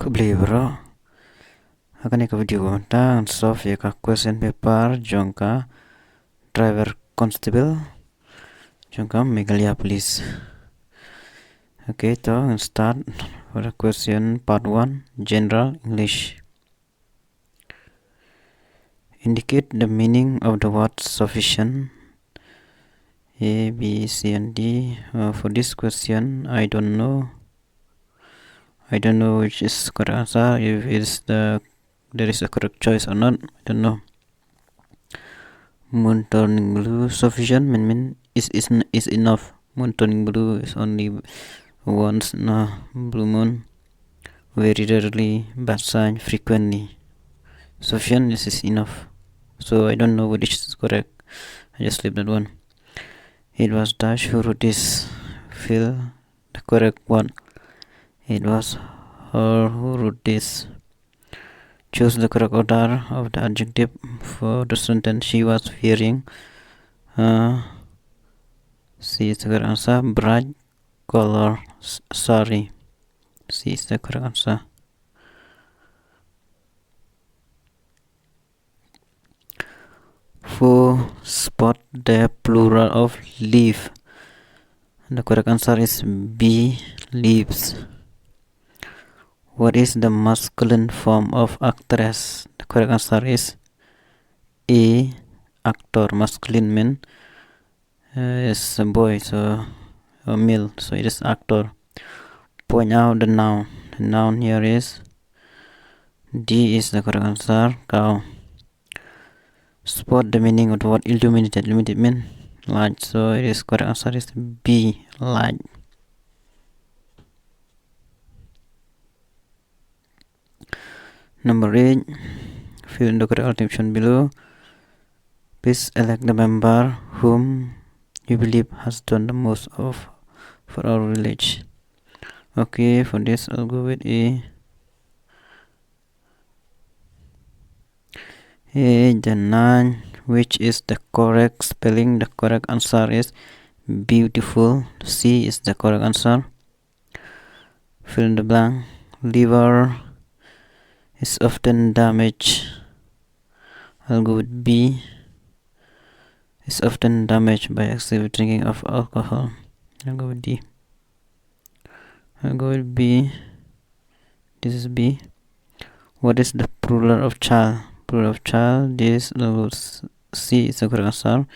Beli bro, akan ke video tentang solve ya question paper jongka driver constable jongka Meghalaya police. Okay, so start for the question part 1 general English. Indicate the meaning of the word sufficient. A, B, C, and D. For this question, I don't know which is correct answer. If there is a correct choice or not, I don't know. Moon turning blue, sufficient mean is enough. Moon turning blue is only once in a blue moon. Very rarely, bad sign, frequently. Sufficient is enough. So I don't know which is correct. I just leave that one. It was Dash who wrote this. Fill the correct one. It was her who wrote this. Choose the correct order of the adjective for the sentence she was wearing. C is the correct answer. Bright color sari. C is the correct answer. For spot the plural of leaf. The correct answer is B, leaves. What is the masculine form of actress? The correct answer is A, actor. Masculine mean is a boy, so a male, so it is actor. Point out the noun. The noun here is D is the correct answer, cow. Spot the meaning of the word illuminated. Illuminated mean light, so it is correct answer is B, light. Number 8. Fill in the correct alternative below. Please elect the member whom you believe has done the most for our village. Okay, for this I'll go with A. The 9, which is the correct spelling. The correct answer is beautiful. C is the correct answer. Fill in the blank. Liver is often damaged. I'll go with B. Is often damaged by excessive drinking of alcohol. I'll go with D. I'll go with B. This is B. What is the plural of child? Plural of child. This C is the correct answer.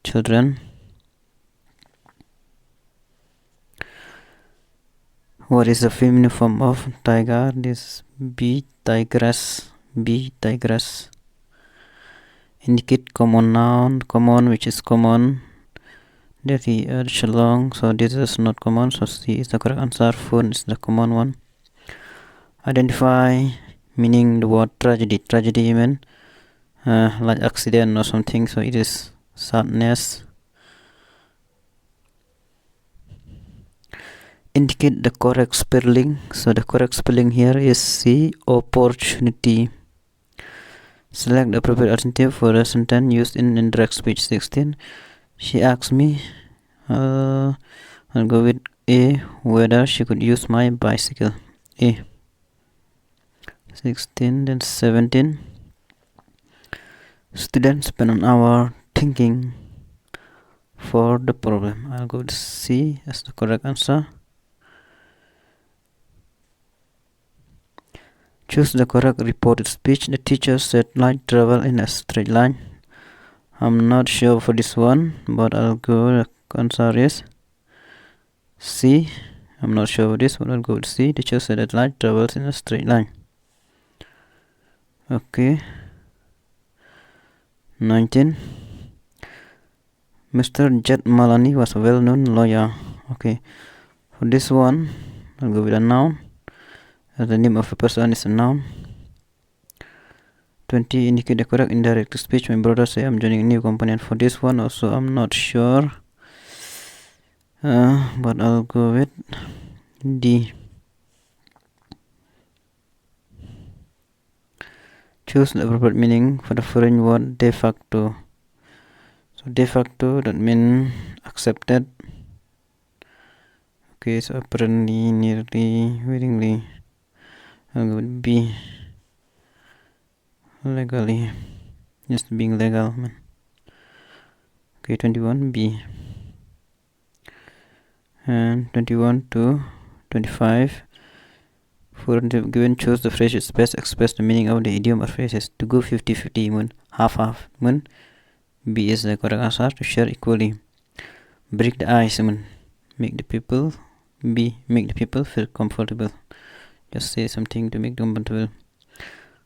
Children. What is the feminine form of tiger? This B, tigress. B, tigress. Indicate common noun. Common, which is common. That he urged along, so this is not common, so C is the correct answer. Phone is the common one. Identify meaning the word tragedy. Tragedy mean like accident or something, so it is sadness. Indicate the correct spelling. So the correct spelling here is C, opportunity. Select the appropriate alternative for the sentence used in indirect speech. 16. She asked me, I'll go with A, whether she could use my bicycle. A. 16. Then 17. Students spend an hour thinking for the problem. I'll go with C as the correct answer. Choose the correct reported speech. The teacher said light travel in a straight line. I'm not sure for this one, but I'll go. The answer is C. I'm not sure for this, but I'll go with C. Teacher said that light travels in a straight line. Okay. 19. Mr. Jet Malani was a well-known lawyer. Okay. For this one, I'll go with a noun. The name of a person is a noun. 20. Indicate the correct indirect speech. My brother say I'm joining a new company, and for this one also I'm not sure, but I'll go with D. Choose the appropriate meaning for the foreign word de facto. So de facto, that means accepted. Okay, so apparently, nearly, willingly. I'll go with B. Legally. Just being legal, man. Okay, 21 B. And 21 to 25. For the given, choose the phrase which best express the meaning of the idiom or phrases. To go 50-50 mun half mun B is the correct answer. To share equally. Break the ice mun make the people feel comfortable. Just say something to make them comfortable.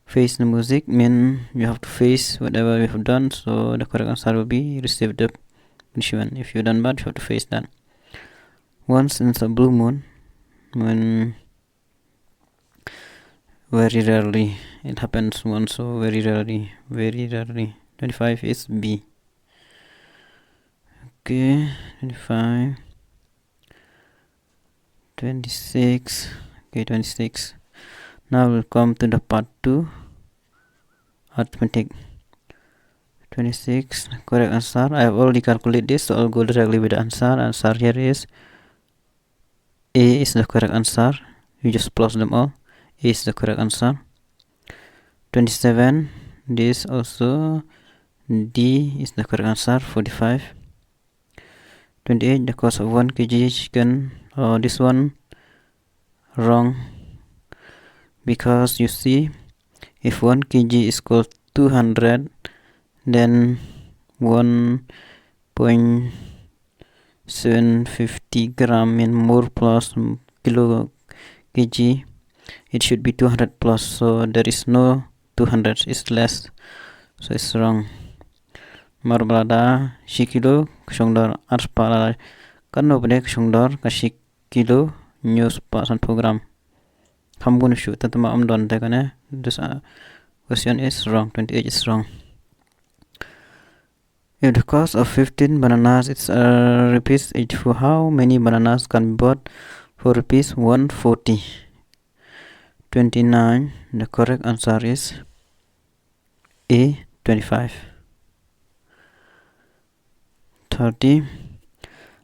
Face the music mean you have to face whatever you have done, so the correct answer will be receive the punishment. If you done bad, you have to face that. Once in a blue moon, when very rarely it happens once, so very rarely. 25 is B. Okay, 25, 26. Okay, 26. Now we'll come to the part 2, arithmetic. 26, correct answer. I have already calculated this, so I'll go directly with the answer. Answer here is A is the correct answer. You just plus them all. A is the correct answer. 27, this also. D is the correct answer. 45. 28, the cost of 1 kg chicken. Oh, this one wrong, because you see, if 1 kg is called 200, then 1.750 gram in more plus kilo kg, it should be 200 plus, so there is no 200, it's less, so it's wrong. Marbalada shikilo ksongdor arspala kanno bne ksongdor kashik kilo news pasan program hamgun shu tatma amdon tekane. This question is wrong. 28 is wrong. If the cost of 15 bananas is rupees 84, how many bananas can be bought for rupees 140? 29. The correct answer is A, 25. 30.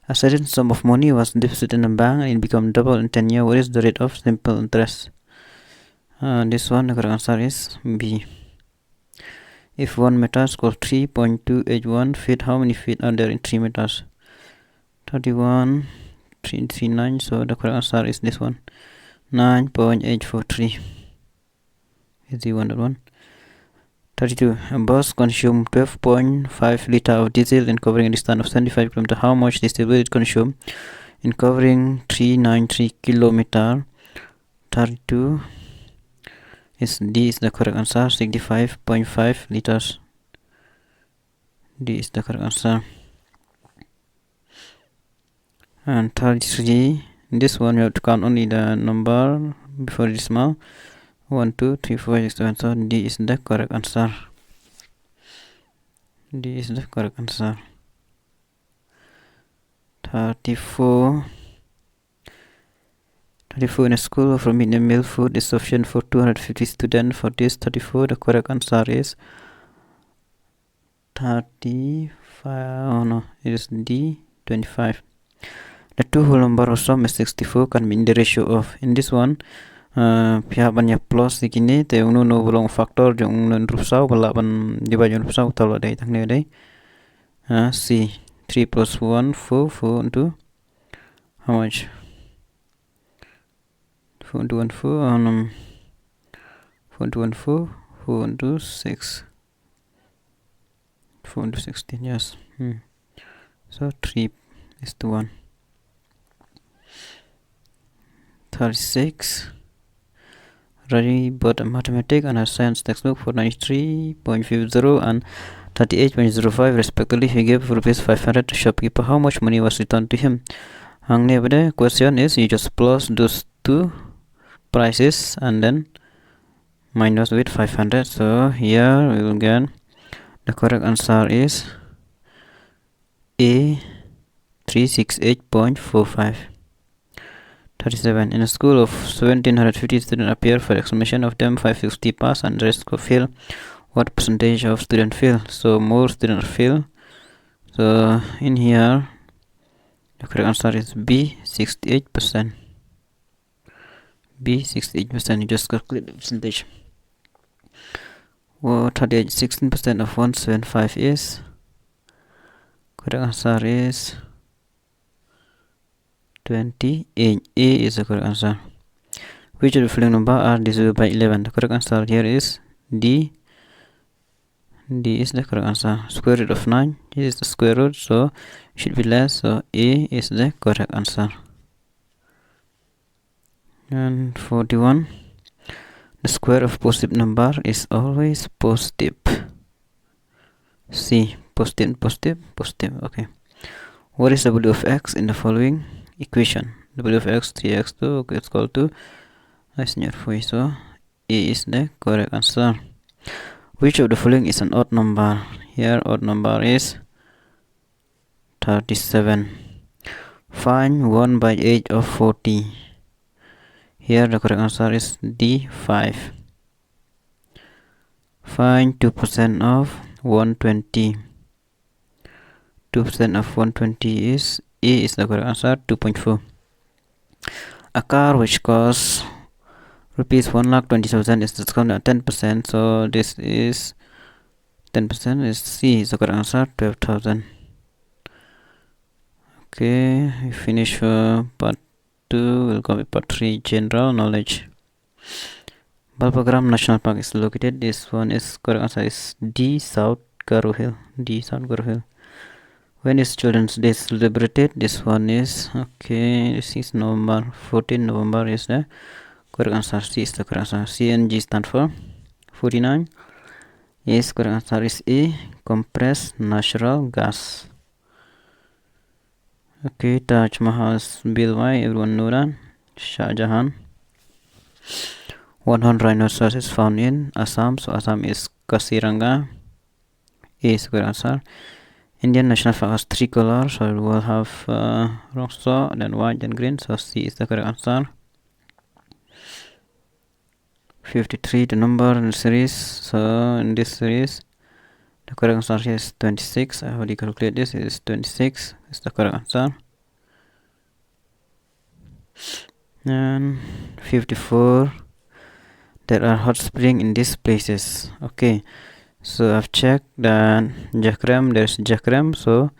A certain sum of money was deposited in a bank and it became double in 10 years. What is the rate of simple interest? This one, the correct answer is B. If 1 meter is called 3.281 feet, how many feet are there in 3 meters? 31, 339, so the correct answer is this one, 9.843. Easy one, that one. 32. A bus consumed 12.5 liters of diesel in covering a distance of 75 km. How much diesel will it consume in covering 393 km? 32 is D is the correct answer. 65.5 liters. D is the correct answer. And 33. In this one, you have to count only the number before the decimal. 1, 2, 3, 4, 5, 6, 7, so D is the correct answer. D is the correct answer. 34. 34. In a school of midday meal food is sufficient for 250 students. For this 34, the correct answer is 35. Oh no, it is D, 25. The two whole number of sum is 64 can be in the ratio of. In this one, pihak banyak plus di kini te unu no belong faktor jong nun rupsau balaban dibajon rupsau talo dai takne dai. C 3 plus 1 4 4 into how much? 4 into 1 4 4 into 1 4 4 into 6 4 into 16, yes. So 3 is to 1. 36. Rari bought a mathematics and a science textbook for 93.50 and 38.05 respectively. He gave rupees 500 to shopkeeper. How much money was returned to him? The question is, you just plus those two prices and then minus with 500. So here we will get the correct answer is A, 368.45. 37. In a school of 1750 students appear for examination. Of them 560 pass and the rest fail. What percentage of students fail? So more students fail. So in here the correct answer is B, 68%. B 68%. You just calculate the percentage. Well, 38 16% of 175 is correct answer is 28. A is the correct answer. Which of the following number are divisible by 11? The correct answer here is D. D is the correct answer. Square root of 9 is the square root, so it should be less, so A is the correct answer. And 41. The square of positive number is always positive. C. Positive, positive, positive. Okay. What is w of x in the following equation? W of x 3x2 okay, it's equal to so A is the correct answer. Which of the following is an odd number? Here odd number is 37. Find 1 by 8 of 40. Here the correct answer is D 5. Find 2% of 120. 2% of 120 is A is the correct answer, 2.4. A car which costs rupees 1,20,000 is discounted at 10%, so this is 10% is C is the correct answer, 12,000. Okay, we finish part 2, we'll go with part 3, general knowledge. Balpagram National Park is located, this one is correct answer is D, South Garo Hill. D, South Garo Hill. When is Children's Day celebrated? This one is, okay, this is November, 14 November is the correct answer. C is the correct answer. CNG stand for 49. Yes, correct answer is A, compressed natural gas. Okay, Taj Mahal is built by, everyone know that, Shah Jahan. One-horned rhinoceros is found in Assam, so Assam is Kasiranga. A is correct answer. Indian national flag has 3 colors, so it will have rosa, then white, then green, so C is the correct answer. 53, the number in the series, so in this series, the correct answer here is 26. I already calculated this, it is 26, is the correct answer. And 54, there are hot springs in these places. Okay, so I've checked that Jakram, there's Jakram, so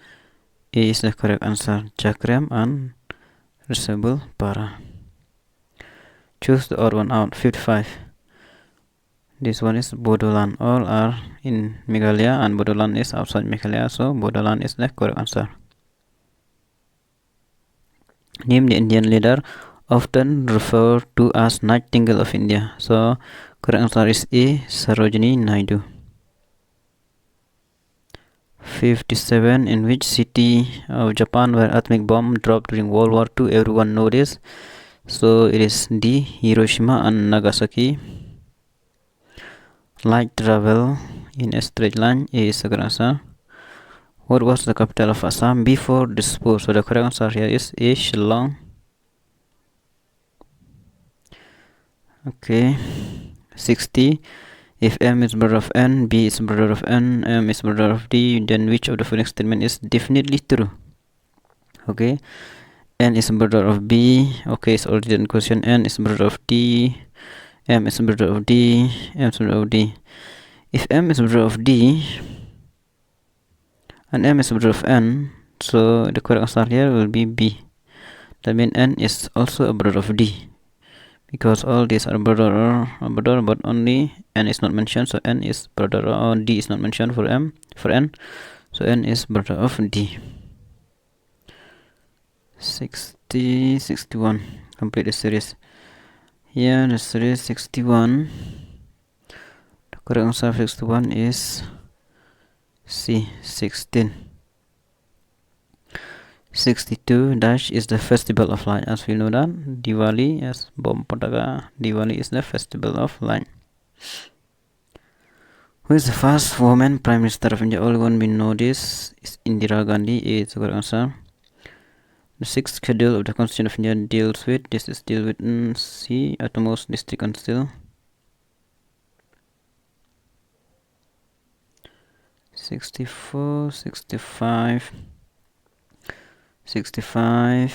A is the correct answer. Jakram and Resable Para. Choose the odd one out. 55. This one is Bodoland. All are in Meghalaya and Bodoland is outside Meghalaya, so Bodoland is the correct answer. Name the Indian leader often referred to as Nightingale of India. So correct answer is A, Sarojini Naidu. 57. In which city of Japan were atomic bomb dropped during World War II? Everyone knows this. So it is D, Hiroshima and Nagasaki. Light travel in a straight line. A is the correct answer. What was the capital of Assam before Dispur? So the correct answer here is A, Shillong. Okay. 60. If M is brother of N, B is brother of N, M is brother of D, then which of the following statement is definitely true? Okay. N is brother of B. Okay, it's already in question. N is brother of D. M is brother of D. M is brother of D. If M is brother of D and M is brother of N, so the correct answer here will be B. That means N is also a brother of D, because all these are brother, but only N is not mentioned, so N is brother, or D is not mentioned for N, so N is brother of D. 60, 61. Complete the series. Here the series 61. The correct answer of 61 is C, 16. 62 dash is the festival of light, as we know that Diwali, yes, Bom Pataka, Diwali is the festival of light. Who is the first woman prime minister of India? All one we know this is Indira Gandhi. A is the correct answer. The sixth schedule of the Constitution of India deals with, this is deal with C, utmost district council. 64, 65, 65.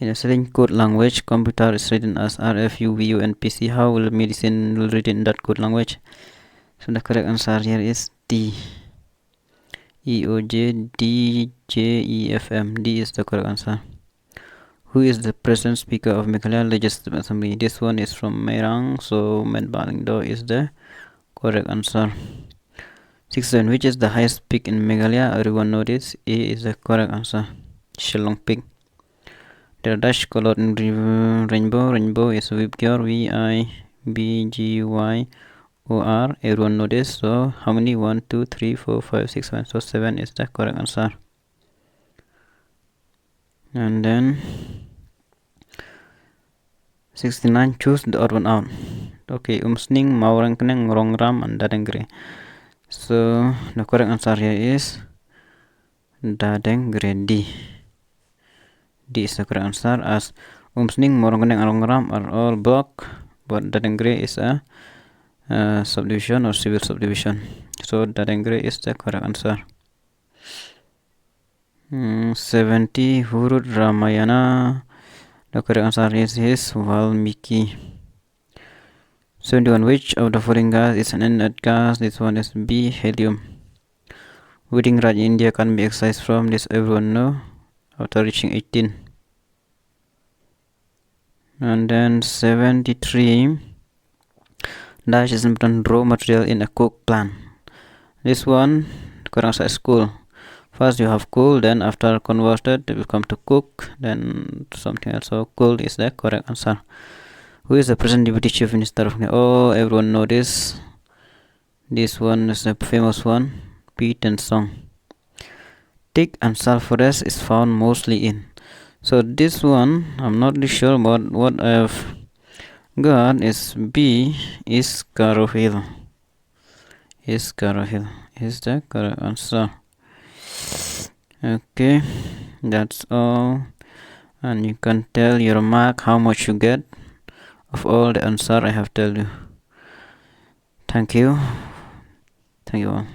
In a selling code language, computer is written as RFU, and PC. How will medicine will written in that code language? So the correct answer here is D. EOJDJEFM. D is the correct answer. Who is the present speaker of Meghalaya Legislative Assembly? This one is from Merang, so Medbalingdo is the correct answer. 67. Which is the highest peak in Meghalaya? Everyone knows this. A is the correct answer. Shillong Peak. The dash colored in rainbow. Rainbow is Vibgyor. VIBGYOR. Everyone knows this. So how many? 1, 2, 3, 4, 5, 6, 7. So 7 is the correct answer. And then 69. Choose the odd one out. Okay, umsning maurang keneng rongram and dadengre. So the correct answer here is dadengre. D. D is the correct answer, as umsning maurang keneng rongram are all block, but dadengre is a subdivision or civil subdivision. So dadengre is the correct answer. 70. Hurud Ramayana. The correct answer is Valmiki. 71. Which of the following gas is an inert gas? This one is B. Helium. Voting right in India can be exercised from. This everyone know after reaching 18. And then 73. Dash is important raw material in a coke plant. This one correct answer is coal. First you have coal, then after converted it will come to coke, then something else. So coal is the correct answer. Who is the present deputy chief minister of India? Oh, everyone know this. This one is a famous one. Pete and Song. Thick and sulphurous is found mostly in. So this one I'm not really sure, but what I've got is B is Carohill. Is Carohill is the correct answer. Okay, that's all, and you can tell your mark how much you get of all the answer I have told you. Thank you all.